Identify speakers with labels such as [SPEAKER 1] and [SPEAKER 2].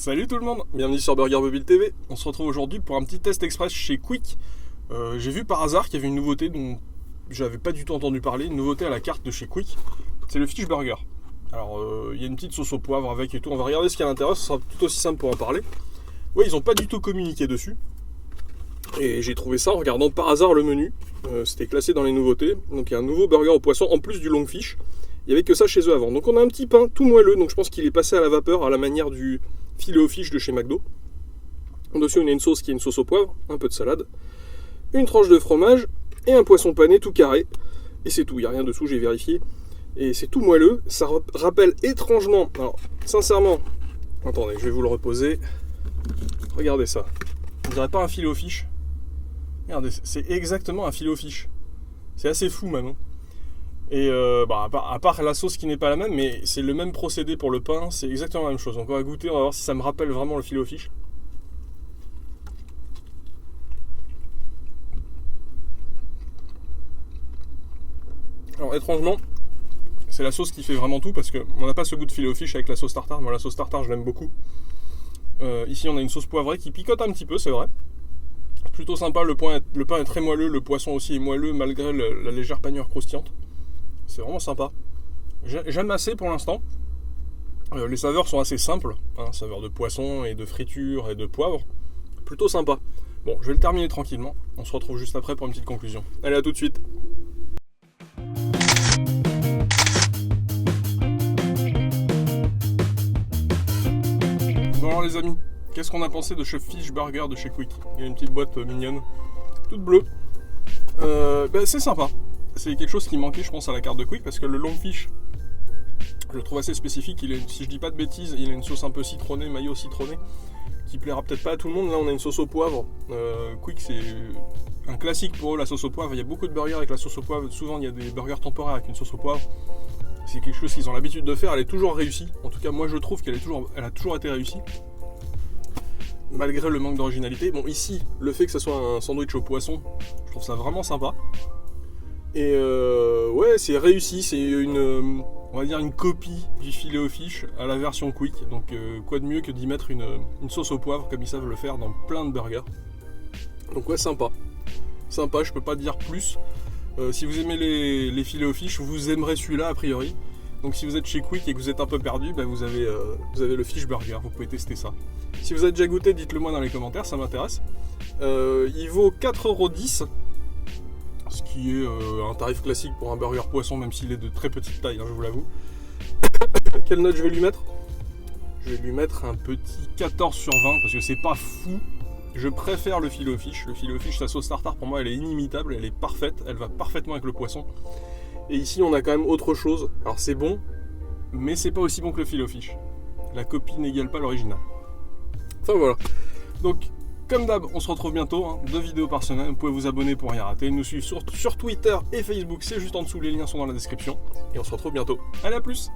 [SPEAKER 1] Salut tout le monde, bienvenue sur Burger Mobile TV. On se retrouve aujourd'hui pour un petit test express chez Quick. J'ai vu par hasard qu'il y avait une nouveauté dont j'avais pas du tout entendu parler, une nouveauté à la carte de chez Quick. C'est le fish burger. Alors il y a une petite sauce au poivre avec et tout. On va regarder ce qu'il y a à l'intérieur, ce sera tout aussi simple pour en parler. Oui, ils n'ont pas du tout communiqué dessus. Et j'ai trouvé ça en regardant par hasard le menu. C'était classé dans les nouveautés. Donc il y a un nouveau burger au poisson en plus du long fish. Il n'y avait que ça chez eux avant. Donc on a un petit pain tout moelleux. Donc je pense qu'il est passé à la vapeur à la manière du filet au fish de chez McDo. Dessus on a une sauce qui est une sauce au poivre, un peu de salade, une tranche de fromage et un poisson pané tout carré. Et c'est tout, il n'y a rien dessous, j'ai vérifié. Et c'est tout moelleux. Ça rappelle étrangement. Alors sincèrement, attendez, je vais vous le reposer. Regardez ça. On dirait pas un filet au fish. Regardez, c'est exactement un filet au fish. C'est assez fou même. Et à part la sauce qui n'est pas la même, mais c'est le même procédé pour le pain, c'est exactement la même chose. Donc on va goûter, on va voir si ça me rappelle vraiment le filet au fish. Alors étrangement, c'est la sauce qui fait vraiment tout parce qu'on n'a pas ce goût de filet au fish avec la sauce tartare. Moi la sauce tartare je l'aime beaucoup. Ici on a une sauce poivrée qui picote un petit peu, c'est vrai. Plutôt sympa, le pain est très moelleux, le poisson aussi est moelleux malgré la légère panure croustillante. C'est vraiment sympa. J'aime assez pour l'instant. Les saveurs sont assez simples, saveurs de poisson et de friture et de poivre. Plutôt sympa. Bon, je vais le terminer tranquillement. On se retrouve juste après pour une petite conclusion. Allez, à tout de suite. Bon alors les amis, qu'est-ce qu'on a pensé de ce fish burger de chez Quick? Il y a une petite boîte mignonne, toute bleue. C'est sympa. C'est quelque chose qui manquait je pense à la carte de Quick parce que le long fish, je le trouve assez spécifique. Si je dis pas de bêtises, il a une sauce un peu citronnée, mayo citronné, qui plaira peut-être pas à tout le monde. Là on a une sauce au poivre. Quick c'est un classique pour eux, la sauce au poivre. Il y a beaucoup de burgers avec la sauce au poivre. Souvent il y a des burgers temporaires avec une sauce au poivre. C'est quelque chose qu'ils ont l'habitude de faire. Elle est toujours réussie. En tout cas moi je trouve qu'elle a toujours été réussie. Malgré le manque d'originalité. Bon ici, le fait que ça soit un sandwich au poisson, je trouve ça vraiment sympa. Et ouais, c'est réussi, c'est on va dire une copie du filet au fish à la version Quick. Donc quoi de mieux que d'y mettre une sauce au poivre comme ils savent le faire dans plein de burgers. Donc ouais, sympa. Sympa, je peux pas dire plus. Si vous aimez les filets au fish, vous aimerez celui-là a priori. Donc si vous êtes chez Quick et que vous êtes un peu perdu, vous avez le fish burger, vous pouvez tester ça. Si vous avez déjà goûté, dites-le moi dans les commentaires, ça m'intéresse. Il vaut 4,10 €. Ce qui est un tarif classique pour un burger poisson, même s'il est de très petite taille, je vous l'avoue. Quelle note je vais lui mettre? Je vais lui mettre un petit 14 sur 20, parce que c'est pas fou. Je préfère le filet au fish. Le filet au fish, sa sauce tartare, pour moi, elle est inimitable, elle est parfaite, elle va parfaitement avec le poisson. Et ici, on a quand même autre chose. Alors c'est bon, mais c'est pas aussi bon que le filet au fish. La copie n'égale pas l'original. Enfin voilà. Donc, comme d'hab, on se retrouve bientôt, 2 vidéos par semaine, vous pouvez vous abonner pour rien rater, nous suivre sur Twitter et Facebook, c'est juste en dessous, les liens sont dans la description, et on se retrouve bientôt. Allez, à plus!